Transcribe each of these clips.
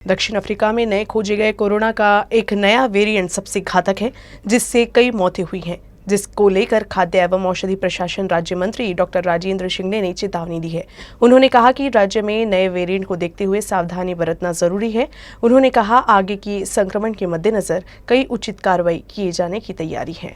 दक्षिण अफ्रीका में नए खोजे गए कोरोना का एक नया वेरिएंट सबसे घातक है, जिससे कई मौतें हुई हैं, जिसको लेकर खाद्य एवं औषधि प्रशासन राज्य मंत्री डॉक्टर राजेंद्र शिंगणे ने चेतावनी दी है। उन्होंने कहा कि राज्य में नए वेरिएंट को देखते हुए सावधानी बरतना जरूरी है। उन्होंने कहा आगे की संक्रमण के मद्देनजर कई उचित कार्रवाई किए जाने की तैयारी है।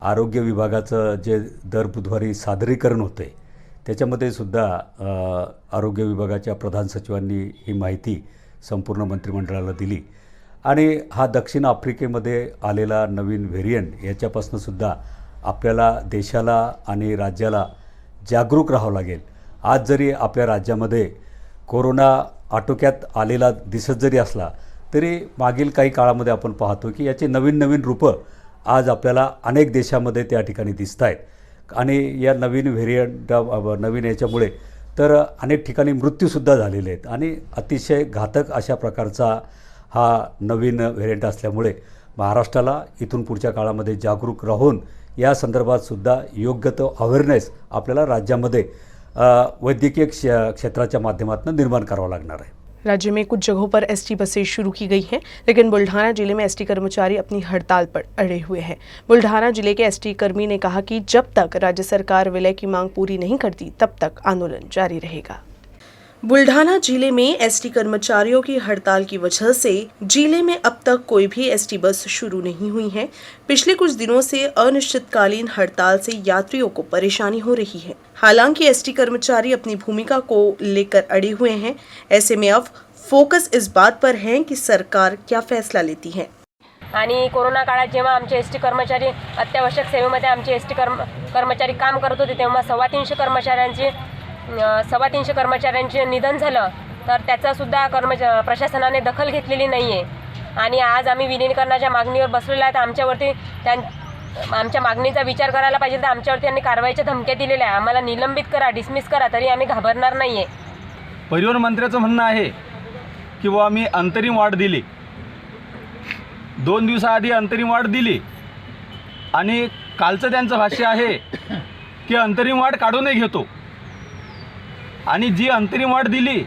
आरोग्य विभागाचं जे दर बुधवारी सादरीकरण होते त्याच्यामध्ये सुद्धा आरोग्य विभागाच्या प्रधान सचिवांनी ही माहिती संपूर्ण मंत्रिमंडळाला दिली आणि हा दक्षिण आफ्रिकेमध्ये आलेला नवीन व्हेरिएंट याच्यापासून सुद्धा आपल्याला देशाला आणि राज्याला जागरूक राहावं लागेल। आज जरी आपल्या राज्यामध्ये कोरोना आटोक्यात आलेला दिसत जरी असला तरी मागील काही काळामध्ये आपण पाहतो की याची नवीन नवीन रूपं आज आपल्याला अनेक देशामध्ये त्या ठिकाणी दिसत आहेत आणि या नवीन व्हेरिएंट नवीन याच्यामुळे तर अनेक ठिकाणी मृत्यूसुद्धा झालेले आहेत आणि अतिशय घातक अशा प्रकारचा हा नवीन व्हेरिएंट असल्यामुळे महाराष्ट्राला इथून पुढच्या काळामध्ये जागरूक राहून या संदर्भात सुद्धा योग्य तो अवेअरनेस आपल्याला राज्यामध्ये वैद्यकीय क्षेत्राच्या माध्यमातून निर्माण करावा लागणार आहे। राज्य में कुछ जगहों पर एसटी बसें शुरू की गई हैं, लेकिन बुल्ढाना जिले में एसटी कर्मचारी अपनी हड़ताल पर अड़े हुए हैं। बुल्ढाना जिले के एसटी कर्मी ने कहा कि जब तक राज्य सरकार विलय की मांग पूरी नहीं करती तब तक आंदोलन जारी रहेगा। बुल्ढाना जिले में एसटी कर्मचारियों की हड़ताल की वजह से जिले में अब तक कोई भी एसटी बस शुरू नहीं हुई है। पिछले कुछ दिनों से अनिश्चितकालीन हड़ताल से यात्रियों को परेशानी हो रही है। हालांकि एसटी कर्मचारी अपनी भूमिका को लेकर अड़े हुए हैं। ऐसे में अब फोकस इस बात पर है कि सरकार क्या फैसला लेती है। आणि कोरोना काळात जेव्हा आमचे एसटी कर्मचारी अत्यावश्यक सेवेमध्ये आमचे एसटी कर्मचारी काम करत होते तेव्हा 350 कर्मचाऱ्यांचे निधन झालं, तर त्याचा सुद्धा प्रशासनाने दखल घेतलेली नाही आहे आणि आज आम्ही विलीनीकरणाच्या मागणीवर बसलेलो आहे। तर आमच्यावरती आमच्या मागणीचा विचार करायला पाहिजे, तर आमच्यावरती त्यांनी कारवाईच्या धमक्या दिलेल्या आहे। आम्हाला निलंबित करा, डिसमिस करा, तरी आम्ही घाबरणार नाही आहे। परिवहन मंत्र्याचं म्हणणं आहे की वो आम्ही अंतरिम वाढ दिली, 2 दिवसाआधी अंतरिम वाढ दिली आणि कालचं त्यांचं भाष्य आहे की अंतरिम वाढ काढूनही घेतो आणि जी अंतरिम वाढ दिली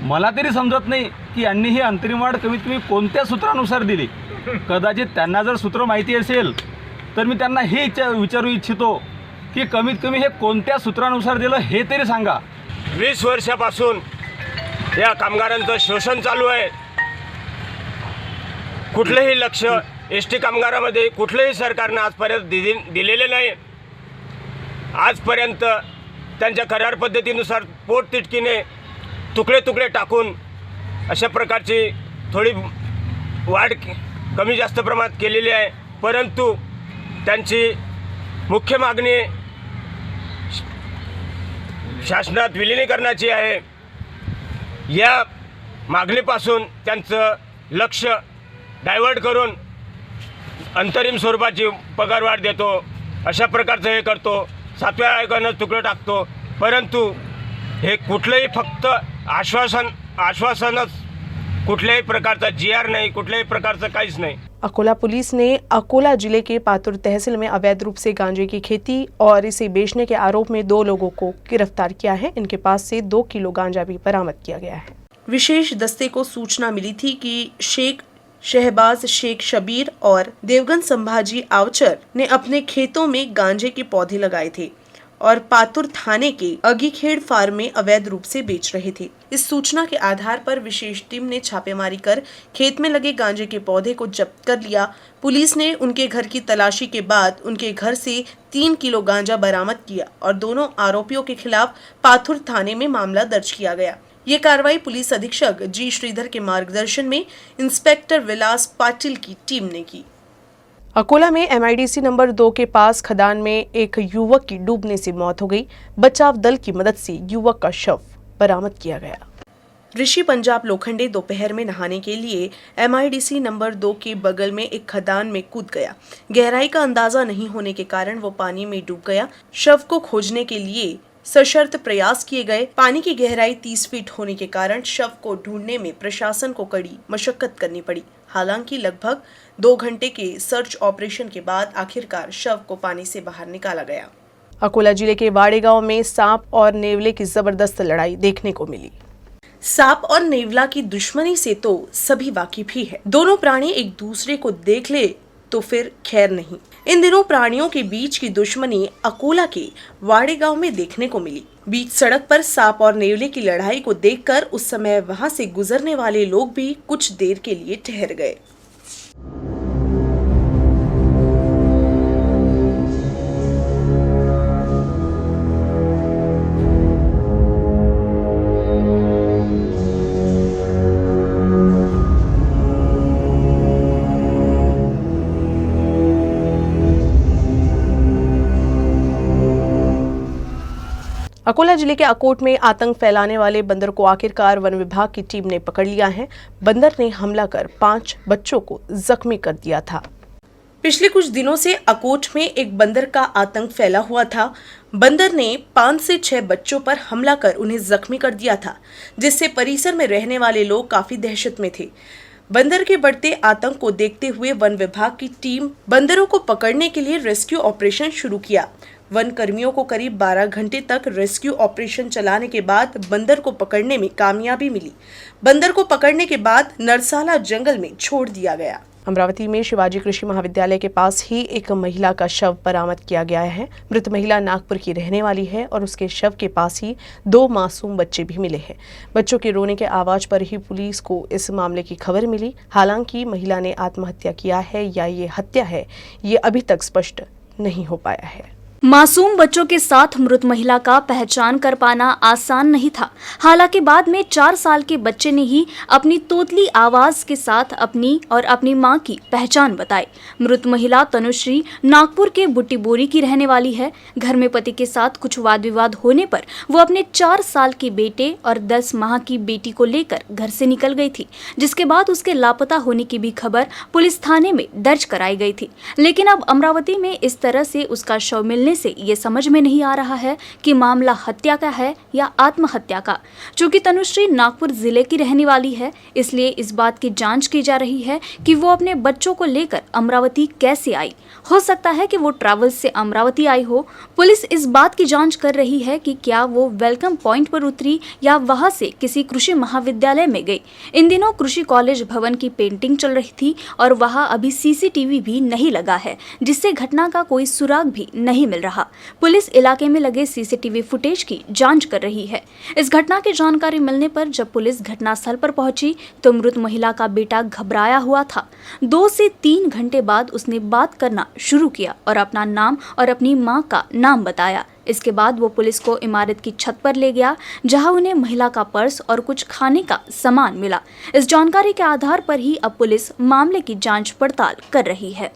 मला तरी समजत नाही की यांनी ही अंतरिम वाढ कमीत कमी कोणत्या सूत्रानुसार दिली। कदाचित त्यांना जर सूत्र माहिती असेल तर मी त्यांना हे विचारू इच्छितो की कमीत कमी हे कोणत्या सूत्रानुसार दिलं हे तरी सांगा। 20 वर्षापासून या कामगारांचं शोषण चालू आहे। कुठलेही लक्ष एसटी कामगारांमध्ये कुठलेही सरकारने आजपर्यंत दिलेले नाही। आजपर्यंत त्यांच्या करार पद्धतीनुसार पोटतिटकीने तुकडे तुकडे टाकून अशा प्रकारची थोडी वाढ कमी जास्त प्रमाणात केलेली आहे, परंतु त्यांची मुख्य मागणी शासनात विलीनीकरणाची आहे। या मागणीपासून त्यांचं लक्ष डायव्हर्ट करून अंतरिम स्वरूपाची पगारवाढ देतो, अशा प्रकारचं हे करतो, 7व्या आयोगानं तुकडे टाकतो, परंतु हे कुठलेही फक्त आश्वासनच, कुठल्याही प्रकारचा जीआर नाही, कुठल्याही प्रकारचं काहीच नहीं। अकोला पुलिस ने अकोला जिले के पातुर तहसील में अवैध रूप से गांजे की खेती और इसे बेचने के आरोप में 2 लोगों को गिरफ्तार किया है। इनके पास से 2 किलो गांजा भी बरामद किया गया है। विशेष दस्ते को सूचना मिली थी कि शेख शहबाज शेख शबीर और देवगन संभाजी आवचर ने अपने खेतों में गांजे के पौधे लगाए थे और पातुर थाने के अगीखेड़ फार्म में अवैध रूप से बेच रहे थे। इस सूचना के आधार पर विशेष टीम ने छापेमारी कर खेत में लगे गांजे के पौधे को जब्त कर लिया। पुलिस ने उनके घर की तलाशी के बाद उनके घर से 3 किलो गांजा बरामद किया और दोनों आरोपियों के खिलाफ पातुर थाने में मामला दर्ज किया गया। ये कार्रवाई पुलिस अधीक्षक जी श्रीधर के मार्गदर्शन में इंस्पेक्टर विलास पाटिल की टीम ने की। अकोला में MIDC नंबर 2 के पास खदान में एक युवक की डूबने से मौत हो गई। बचाव दल की मदद से युवक का शव बरामद किया गया। ऋषि पंजाब लोखंडे दोपहर में नहाने के लिए MIDC नंबर 2 के बगल में एक खदान में कूद गया। गहराई का अंदाजा नहीं होने के कारण वो पानी में डूब गया। शव को खोजने के लिए सशर्त प्रयास किए गए। पानी की गहराई 30 फीट होने के कारण शव को ढूंढने में प्रशासन को कड़ी मशक्कत करनी पड़ी। हालांकि लगभग 2 घंटे के सर्च ऑपरेशन के बाद आखिरकार शव को पानी से बाहर निकाला गया। अकोला जिले के वाड़े गांव में सांप और नेवले की जबरदस्त लड़ाई देखने को मिली। सांप और नेवला की दुश्मनी से तो सभी वाकिफ ही है। दोनों प्राणी एक दूसरे को देख ले तो फिर खैर नहीं। इन दिनों प्राणियों के बीच की दुश्मनी अकोला के वाड़े गांव में देखने को मिली। बीच सड़क पर सांप और नेवले की लड़ाई को देखकर उस समय वहां से गुजरने वाले लोग भी कुछ देर के लिए ठहर गए। अकोला जिले के अकोट में आतंक फैलाने वाले बंदर को आखिरकार वन विभाग की टीम ने पकड़ लिया है। बंदर ने हमला कर 5 बच्चों को जख्मी कर दिया था। पिछले कुछ दिनों से अकोट में एक बंदर का आतंक फैला हुआ था। बंदर ने 5 से 6 बच्चों पर हमला कर उन्हें जख्मी कर दिया था, जिससे परिसर में रहने वाले लोग काफी दहशत में थे। बंदर के बढ़ते आतंक को देखते हुए वन विभाग की टीम बंदरों को पकड़ने के लिए रेस्क्यू ऑपरेशन शुरू किया। वन कर्मियों को करीब 12 घंटे तक रेस्क्यू ऑपरेशन चलाने के बाद बंदर को पकड़ने में कामयाबी मिली। बंदर को पकड़ने के बाद नरसाला जंगल में छोड़ दिया गया। अमरावती में शिवाजी कृषि महाविद्यालय के पास ही एक महिला का शव बरामद किया गया है। मृत महिला नागपुर की रहने वाली है और उसके शव के पास ही 2 मासूम बच्चे भी मिले हैं। बच्चों के रोने के आवाज पर ही पुलिस को इस मामले की खबर मिली। हालांकि महिला ने आत्महत्या किया है या ये हत्या है, ये अभी तक स्पष्ट नहीं हो पाया है। मासूम बच्चों के साथ मृत महिला का पहचान कर पाना आसान नहीं था। हालांकि बाद में 4 साल के बच्चे ने ही अपनी तोतली आवाज के साथ अपनी और अपनी मां की पहचान बताई। मृत महिला तनुश्री नागपुर के बुट्टी बोरी की रहने वाली है। घर में पति के साथ कुछ वाद विवाद होने पर वो अपने 4 साल के बेटे और 10 माह की बेटी को लेकर घर से निकल गई थी, जिसके बाद उसके लापता होने की भी खबर पुलिस थाने में दर्ज कराई गई थी। लेकिन अब अमरावती में इस तरह से उसका शव मिलने से ये समझ में नहीं आ रहा है कि मामला हत्या का है या आत्महत्या का। चूंकि तनुश्री नागपुर जिले की रहने वाली है, इसलिए इस बात की जांच की जा रही है कि वो अपने बच्चों को लेकर अमरावती कैसे आई। हो सकता है कि वो ट्रैवल से अमरावती आई हो। पुलिस इस बात की जांच कर रही है कि क्या वो वेलकम पॉइंट पर उतरी या वहां से किसी कृषि महाविद्यालय में गई। इन दिनों कृषि कॉलेज भवन की पेंटिंग चल रही थी और वहां अभी सीसीटीवी भी नहीं लगा है, जिससे घटना का कोई सुराग भी नहीं मिल रहा। पुलिस इलाके में लगे सीसीटीवी फुटेज की जांच कर रही है। इस घटना की जानकारी मिलने पर जब पुलिस घटनास्थल पर पहुंची तो मृत महिला का बेटा घबराया हुआ था। 2 से 3 घंटे बाद उसने बात करना शुरू किया और अपना नाम और अपनी मां का नाम बताया। इसके बाद वो पुलिस को इमारत की छत पर ले गया, जहां उन्हें महिला का पर्स और कुछ खाने का सामान मिला। इस जानकारी के आधार पर ही अब पुलिस मामले की जांच पड़ताल कर रही है।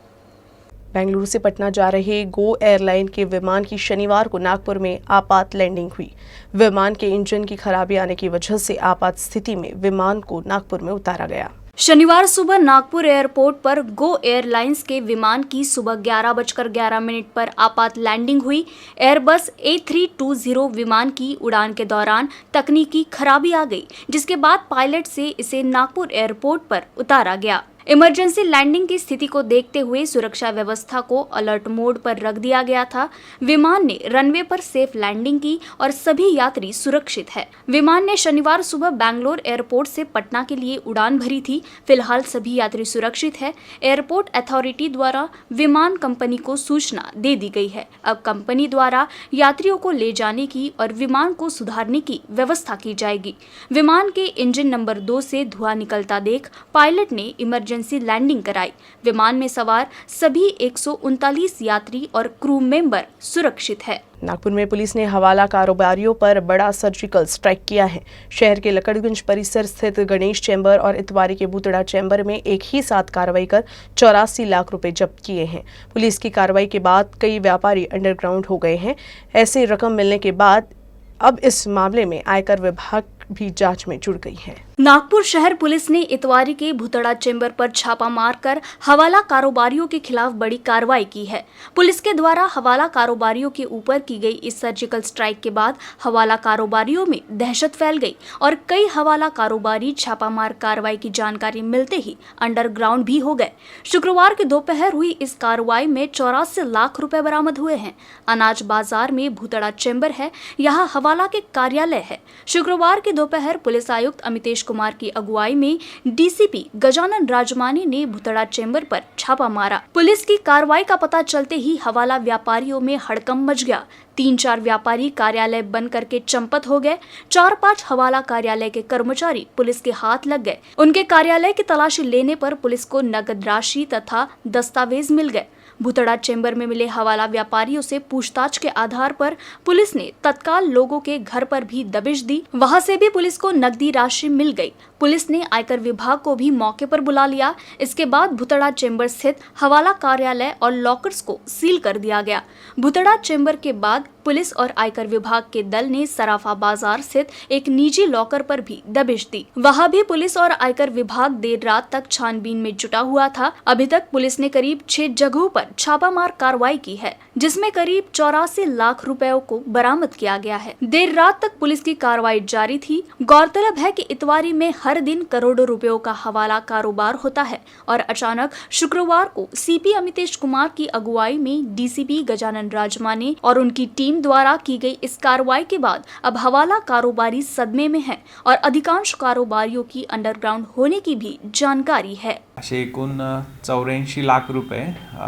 बेंगलुरु से पटना जा रहे गो एयरलाइन के विमान की शनिवार को नागपुर में आपात लैंडिंग हुई। विमान के इंजन की खराबी आने की वजह से आपात स्थिति में विमान को नागपुर में उतारा गया। शनिवार सुबह नागपुर एयरपोर्ट पर गो एयरलाइंस के विमान की सुबह 11:11 पर आपात लैंडिंग हुई। एयरबस A320 विमान की उड़ान के दौरान तकनीकी खराबी आ गई, जिसके बाद पायलट से इसे नागपुर एयरपोर्ट पर उतारा गया। इमरजेंसी लैंडिंग की स्थिति को देखते हुए सुरक्षा व्यवस्था को अलर्ट मोड पर रख दिया गया था। विमान ने रनवे पर सेफ लैंडिंग की और सभी यात्री सुरक्षित है। विमान ने शनिवार सुबह बैंगलोर एयरपोर्ट से पटना के लिए उड़ान भरी थी। फिलहाल सभी यात्री सुरक्षित है। एयरपोर्ट अथॉरिटी द्वारा विमान कंपनी को सूचना दे दी गई है। अब कंपनी द्वारा यात्रियों को ले जाने की और विमान को सुधारने की व्यवस्था की जाएगी। विमान के इंजन नंबर 2 से धुआं निकलता देख पायलट ने इमरजेंसी लैंडिंग कराई। विमान में सवार सभी 139 यात्री और क्रू मेंबर सुरक्षित है। नागपुर में पुलिस ने हवाला कारोबारियों पर बड़ा सर्जिकल स्ट्राइक किया है। शहर के लकड़गंज परिसर स्थित गणेश चैम्बर और इतवारी के बूतड़ा चैम्बर में एक ही साथ कार्रवाई कर 84 लाख रुपए जब्त किए हैं। पुलिस की कार्रवाई के बाद कई व्यापारी अंडरग्राउंड हो गए हैं। ऐसी रकम मिलने के बाद अब इस मामले में आयकर विभाग भी जांच में जुड़ गई है। नागपुर शहर पुलिस ने इतवारी के भुतड़ा चेंबर पर छापा मारकर हवाला कारोबारियों के खिलाफ बड़ी कार्रवाई की है। पुलिस के द्वारा हवाला कारोबारियों के ऊपर की गई इस सर्जिकल स्ट्राइक के बाद हवाला कारोबारियों में दहशत फैल गई और कई हवाला कारोबारी छापामार कार्रवाई की जानकारी मिलते ही अंडरग्राउंड भी हो गए। शुक्रवार की दोपहर हुई इस कार्रवाई में 84 लाख रुपए बरामद हुए हैं। अनाज बाजार में भुतड़ा चेंबर है, यहाँ हवाला के कार्यालय है। शुक्रवार की दोपहर पुलिस आयुक्त अमितेश कुमार की अगुवाई में डीसीपी गजानन राजमानी ने भुतड़ा चेंबर पर छापा मारा। पुलिस की कार्रवाई का पता चलते ही हवाला व्यापारियों में हड़कंप मच गया। 3-4 व्यापारी कार्यालय बंद करके चंपत हो गए। 4-5 हवाला कार्यालय के कर्मचारी पुलिस के हाथ लग गए। उनके कार्यालय की तलाशी लेने पर पुलिस को नगद राशि तथा दस्तावेज मिल गए। भुतड़ा चेंबर में मिले हवाला व्यापारियों से पूछताछ के आधार पर पुलिस ने तत्काल लोगों के घर पर भी दबिश दी। वहां से भी पुलिस को नकदी राशि मिल गई। पुलिस ने आयकर विभाग को भी मौके पर बुला लिया। इसके बाद भुतड़ा चेंबर स्थित हवाला कार्यालय और लॉकर्स को सील कर दिया गया। भुतड़ा चेंबर के बाद पुलिस और आयकर विभाग के दल ने सराफा बाजार स्थित एक निजी लॉकर पर भी दबिश दी। वहां भी पुलिस और आयकर विभाग देर रात तक छानबीन में जुटा हुआ था। अभी तक पुलिस ने करीब 6 जगहों पर छापामार कार्रवाई की है, जिसमें करीब 84 लाख रुपयों को बरामद किया गया है। देर रात तक पुलिस की कार्रवाई जारी थी। गौरतलब है कि इतवारी में हर दिन करोड़ों रुपयों का हवाला कारोबार होता है और अचानक शुक्रवार को सीपी अमितेश कुमार की अगुवाई में डीसीपी गजानन राजमानी और उनकी टीम द्वारा की गई इस कार्रवाई के बाद अब हवाला कारोबारी सदमे में है और अधिकांश कारोबारियों की अंडरग्राउंड होने की भी जानकारी है। असे एकूण 84 लाख रुपये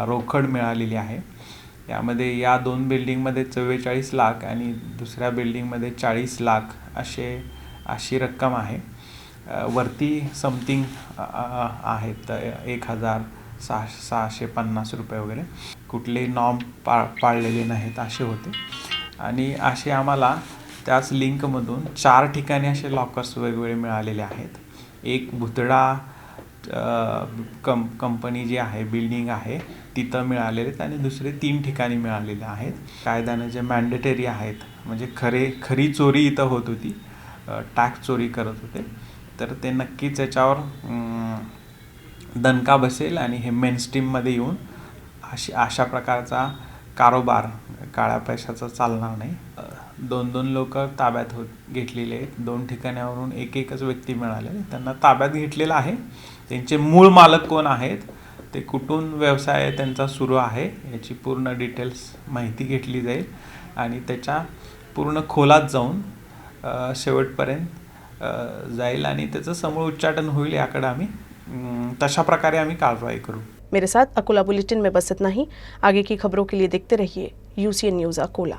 रोकड मिळालेली आहे। यामध्ये या 2 बिल्डिंगमध्ये 44 लाख आणि दुसऱ्या बिल्डिंगमध्ये 40 लाख अशी रक्कम आहे। वरती समथिंग आहेत 1650 रुपये वगैरे, कुठले नॉर्म पाळलेले नाहीत असे होते। आणि असे आम्हाला त्याच लिंकमधून 4 ठिकाणी असे लॉकर्स वेगवेगळे मिळालेले आहेत। एक भुतडा कंपनी जी आहे, बिल्डिंग आहे, तिथं मिळालेले आहेत आणि दुसरे 3 ठिकाणी मिळालेले आहेत। कायद्याने जे मॅन्डेटरी आहेत, म्हणजे खरी चोरी इथं होत होती, टॅक्स चोरी करत होते, तर ते नक्कीच याच्यावर दणका बसेल आणि हे मेनस्ट्रीममध्ये येऊन अशा प्रकारचा कारोबार काळ्या पैशाचा चालणार नाही। 2-2 लोक ताब्यात घेतलेले आहेत। 2 ठिकाणावरून एकच व्यक्ती मिळाले, त्यांना ताब्यात घेतलेला आहे। त्यांचे मूळ मालक कोण आहेत, ते कुठून व्यवसाय त्यांचा सुरू आहे, याची पूर्ण डिटेल्स माहिती घेतली जाईल आणि त्याच्या पूर्ण खोलात जाऊन शेवटपर्यंत जाईल आणि त्याचं समूळ उच्चाटन होईल। याकडे आम्ही तशा प्रकारे आम्ही कारवाई करू। मेरे साथ अकोला बुलेटिन में बस इतना ही। आगे की खबरों के लिए देखते रहिए UCN न्यूज़ अकोला।